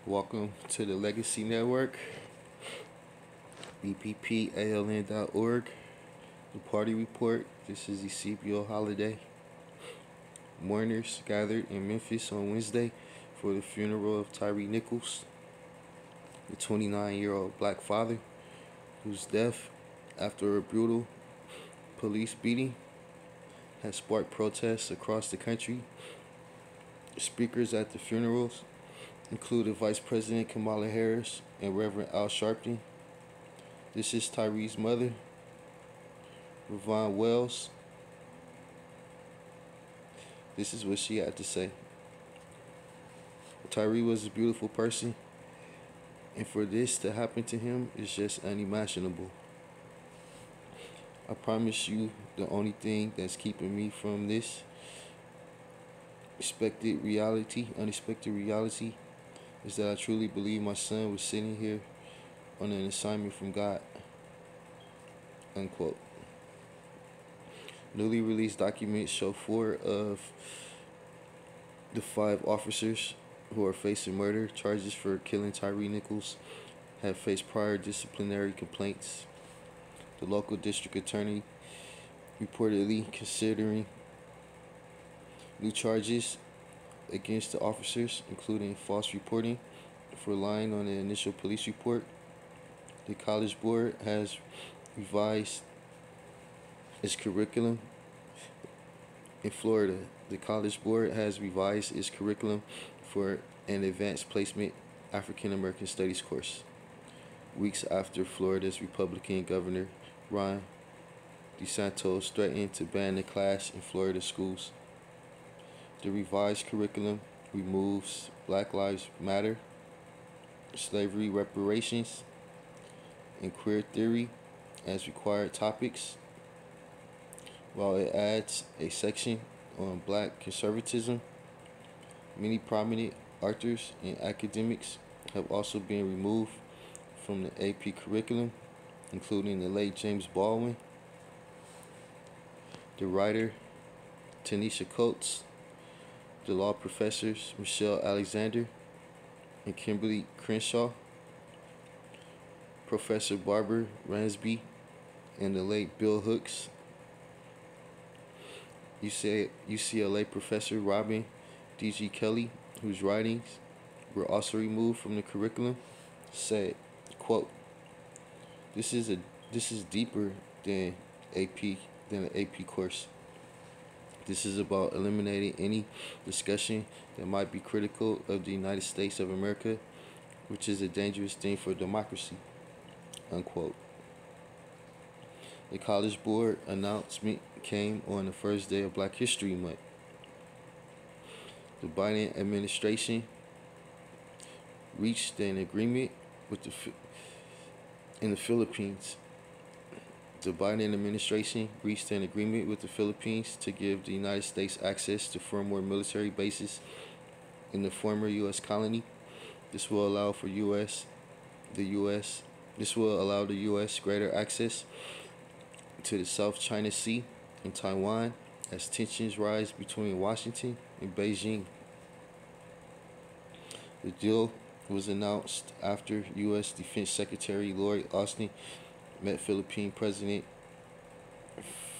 Welcome to the Legacy Network, bppaln.org, the Party Report. This is Ezekiel Holiday. Mourners gathered in Memphis on Wednesday for the funeral of Tyree Nichols, the 29-year-old black father whose death after a brutal police beating has sparked protests across the country. Speakers at the funerals included Vice President Kamala Harris and Reverend Al Sharpton. This is Tyree's mother, Ravon Wells. This is what she had to say. Tyree was a beautiful person, and for this to happen to him is just unimaginable. I promise you, the only thing that's keeping me from this unexpected reality, is that I truly believe my son was sitting here on an assignment from God. Unquote. Newly released documents show 4 of the 5 officers who are facing murder charges for killing Tyree Nichols have faced prior disciplinary complaints. The local district attorney reportedly considering new charges against the officers, including false reporting for lying on the initial police report. The College Board has revised its curriculum in Florida. The College Board has revised its curriculum for an advanced placement African American Studies course, weeks after Florida's Republican Governor Ron DeSantis threatened to ban the class in Florida schools. The revised curriculum removes Black Lives Matter, slavery reparations, and queer theory as required topics, while it adds a section on black conservatism. Many prominent authors and academics have also been removed from the AP curriculum, including the late James Baldwin, the writer Tanisha Coates, the law professors Michelle Alexander and Kimberly Crenshaw, Professor Barbara Ransby, and the late Bill Hooks. UCLA professor Robin D.G. Kelly, whose writings were also removed from the curriculum, said, quote, This is deeper than an AP course. This is about eliminating any discussion that might be critical of the United States of America, which is a dangerous thing for democracy. Unquote. The College Board announcement came on the first day of Black History Month. The Biden administration reached an agreement with in the Philippines. The Biden administration reached an agreement with the Philippines to give the United States access to 4 more military bases in the former U.S. colony. This will allow the U.S. greater access to the South China Sea and Taiwan as tensions rise between Washington and Beijing. The deal was announced after U.S. Defense Secretary Lloyd Austin met Philippine President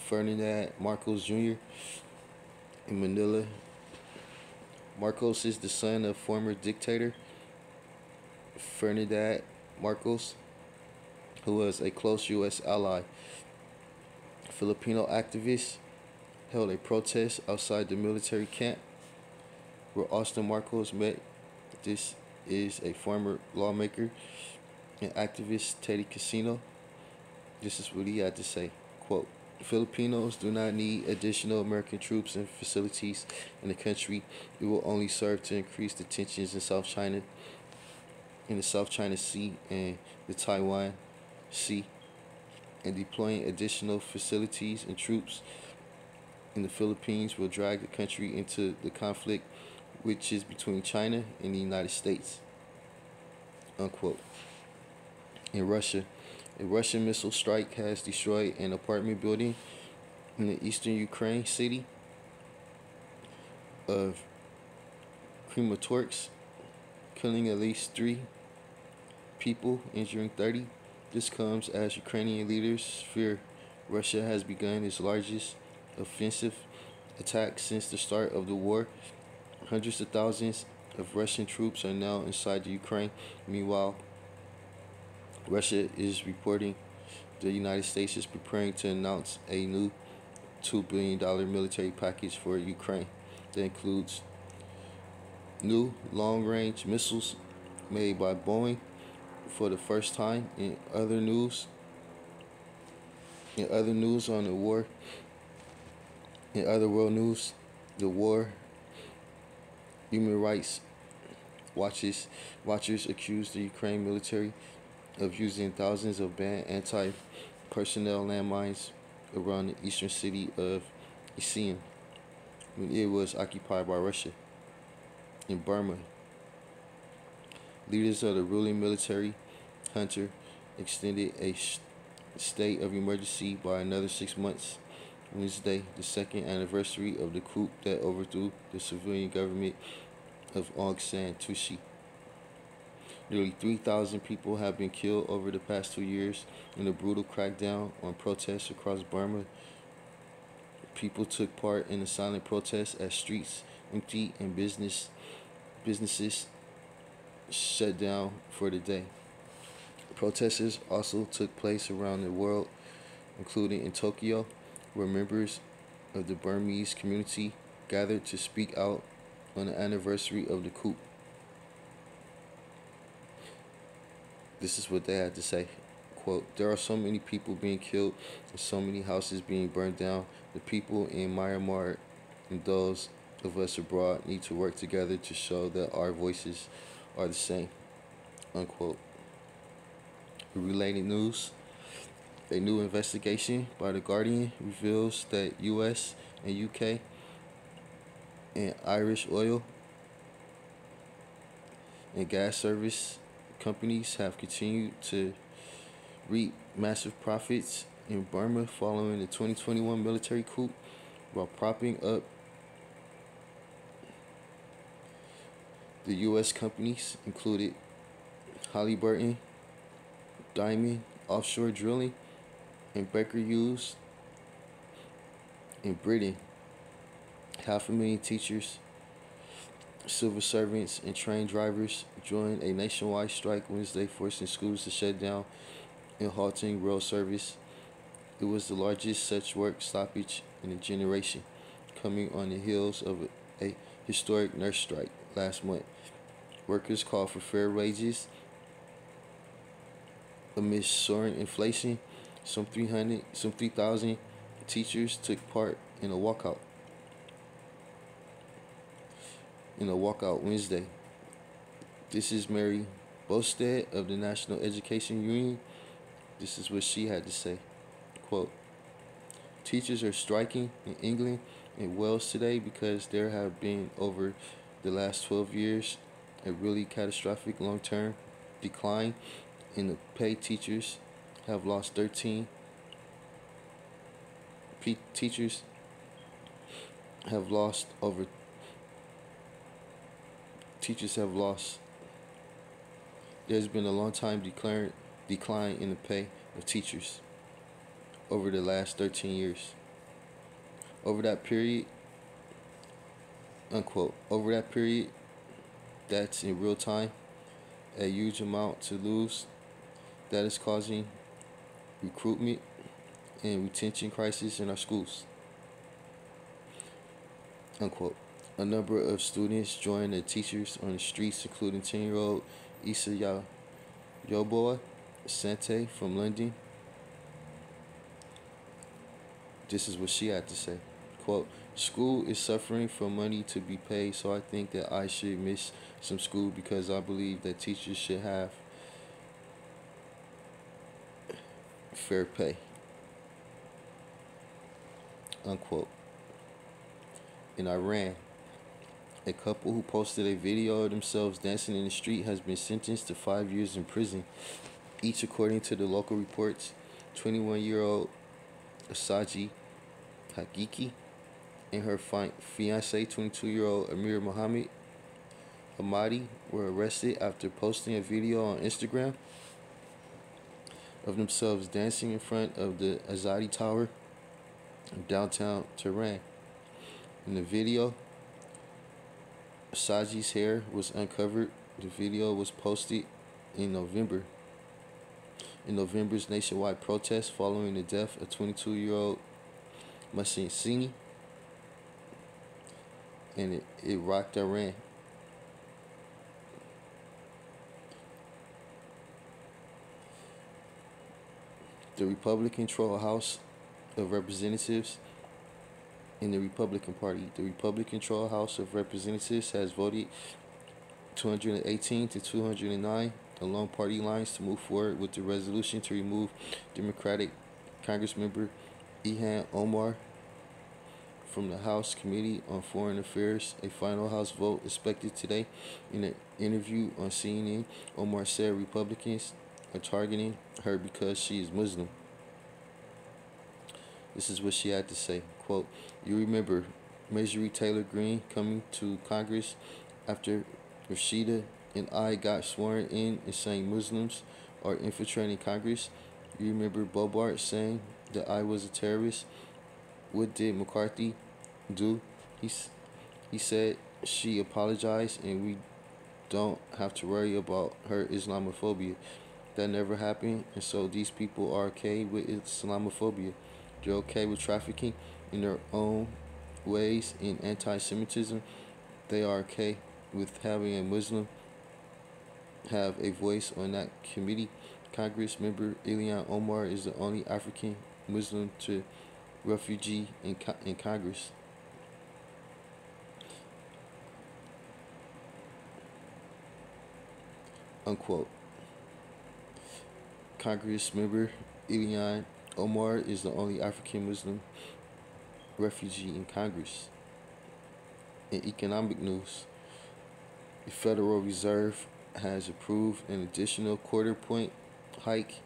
Ferdinand Marcos Jr. in Manila. Marcos is the son of former dictator Ferdinand Marcos, who was a close U.S. ally. Filipino activists held a protest outside the military camp where Austin Marcos met. This is a former lawmaker and activist, Teddy Casino. This is what he had to say. Quote, Filipinos do not need additional American troops and facilities in the country. It will only serve to increase the tensions in the South China Sea and the Taiwan Sea, and deploying additional facilities and troops in the Philippines will drag the country into the conflict which is between China and the United States. Unquote. In Russia, a Russian missile strike has destroyed an apartment building in the eastern Ukraine city of Kramatorsk, killing at least 3 people, injuring 30. This comes as Ukrainian leaders fear Russia has begun its largest offensive attack since the start of the war. Hundreds of thousands of Russian troops are now inside the Ukraine. Meanwhile, Russia is reporting the United States is preparing to announce a new $2 billion military package for Ukraine that includes new long-range missiles made by Boeing for the first time. In other world news, the war human rights watchers accuse the Ukraine military of using thousands of banned anti-personnel landmines around the eastern city of Izium when it was occupied by Russia. In Burma, leaders of the ruling military junta extended a state of emergency by another 6 months. Wednesday, the second anniversary of the coup that overthrew the civilian government of Aung San Suu Kyi. Nearly 3,000 people have been killed over the past 2 years in a brutal crackdown on protests across Burma. People took part in a silent protest as streets emptied and businesses shut down for the day. Protests also took place around the world, including in Tokyo, where members of the Burmese community gathered to speak out on the anniversary of the coup. This is what they had to say. Quote, "There are so many people being killed and so many houses being burned down. The people in Myanmar and those of us abroad need to work together to show that our voices are the same." Unquote. Related news. A new investigation by The Guardian reveals that U.S. and UK and Irish oil and gas service companies have continued to reap massive profits in Burma following the 2021 military coup, while propping up the U.S. companies included Halliburton, Diamond Offshore Drilling, and Baker Hughes. In Britain, 500,000 teachers, civil servants, and train drivers joined a nationwide strike Wednesday, forcing schools to shut down and halting rail service. It was the largest such work stoppage in a generation, coming on the heels of a historic nurse strike last month. Workers called for fair wages amidst soaring inflation. Some 3,000 teachers took part in a walkout Wednesday. This is Mary Bosted of the National Education Union. This is what she had to say. Quote, "Teachers are striking in England and Wales today because there have been, over the last 12 years, a really catastrophic long-term decline in the pay. Teachers have lost 13. Teachers have lost over. Teachers have lost. There's been a long time decline in the pay of teachers over the last 13 years. Over that period, unquote, over that period, that's in real time, a huge amount to lose. That is causing recruitment and retention crisis in our schools." Unquote. A number of students joined the teachers on the streets, including 10-year-old Issa Yoboa Sante from London. This is what she had to say. Quote, "School is suffering from money to be paid, so I think that I should miss some school because I believe that teachers should have fair pay." Unquote. In Iran, a couple who posted a video of themselves dancing in the street has been sentenced to 5 years in prison, each according to the local reports. 21-year-old Asaji Hakiki and her fiancé, 22-year-old Amir Mohammed, Hamadi were arrested after posting a video on Instagram of themselves dancing in front of the Azadi Tower in downtown Tehran. In the video, Saji's hair was uncovered. The video was posted in November. In November's nationwide protest following the death of 22-year-old Masini, and it rocked Iran. The Republican-controlled House of Representatives in the Republican Party. The Republican-controlled House of Representatives has voted 218 to 209 along party lines to move forward with the resolution to remove Democratic Congressmember Ilhan Omar from the House Committee on Foreign Affairs. A final House vote expected today. In an interview on CNN, Omar said Republicans are targeting her because she is Muslim. This is what she had to say. Quote, "You remember Marjorie Taylor Greene coming to Congress after Rashida and I got sworn in and saying Muslims are infiltrating Congress? You remember Bobart saying that I was a terrorist? What did McCarthy do? He said she apologized and we don't have to worry about her Islamophobia. That never happened, and so these people are okay with Islamophobia. They're okay with trafficking in their own ways in anti-Semitism. They are okay with having a Muslim have a voice on that committee. Congress member Ilhan Omar is the only African Muslim to refugee in Congress." Unquote. Congress member Ilhan Omar is the only African Muslim refugee in Congress. In economic news, the Federal Reserve has approved an additional quarter-point hike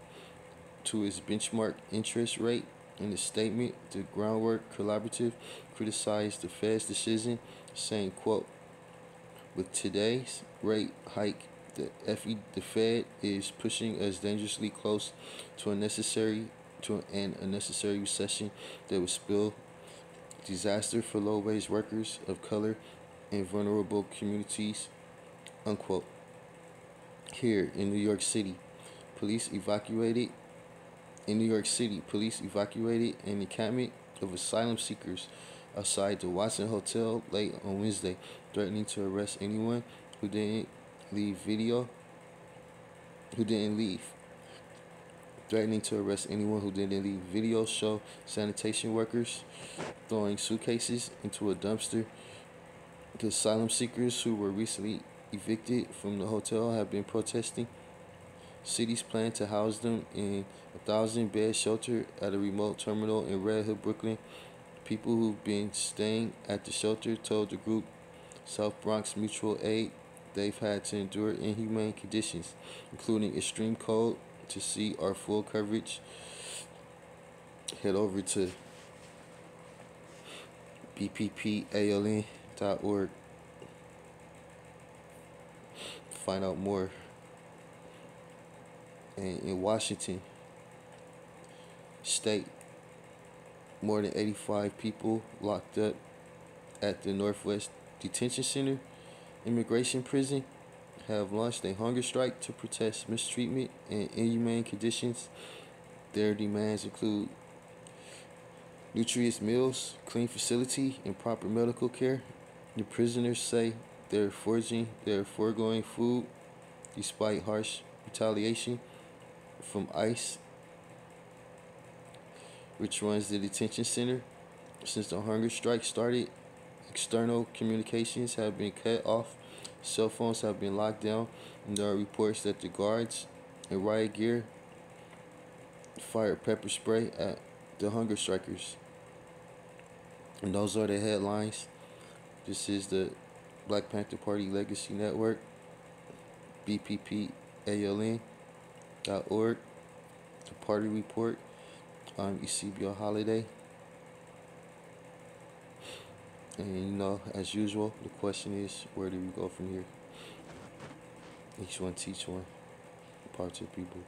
to its benchmark interest rate. In a statement, the Groundwork Collaborative criticized the Fed's decision, saying, quote, "With today's rate hike, the Fed is pushing us dangerously close to an unnecessary recession that would spell disaster for low-wage workers of color and vulnerable communities." Unquote. Here in New York City, police evacuated an encampment of asylum seekers outside the Watson Hotel late on Wednesday, threatening to arrest anyone who didn't leave. Videos show sanitation workers throwing suitcases into a dumpster. The asylum seekers who were recently evicted from the hotel have been protesting. Cities plan to house them in a 1,000-bed shelter at a remote terminal in Red Hook, Brooklyn. People who've been staying at the shelter told the group South Bronx Mutual Aid they've had to endure inhumane conditions, including extreme cold. To see our full coverage, head over to bppaln.org. Find out more. And in Washington State, more than 85 people locked up at the Northwest Detention Center immigration prison have launched a hunger strike to protest mistreatment and inhumane conditions. Their demands include nutritious meals, clean facility, and proper medical care. The prisoners say they're foregoing food despite harsh retaliation from ICE, which runs the detention center. Since the hunger strike started, external communications have been cut off, cell phones have been locked down, and there are reports that the guards in riot gear fired pepper spray at the hunger strikers. And those are the headlines. This is the Black Panther Party Legacy Network, bppaln.org, the party report. I'm Eusebio Holiday. And as usual, the question is, where do we go from here? Each one teach one. Parts of people.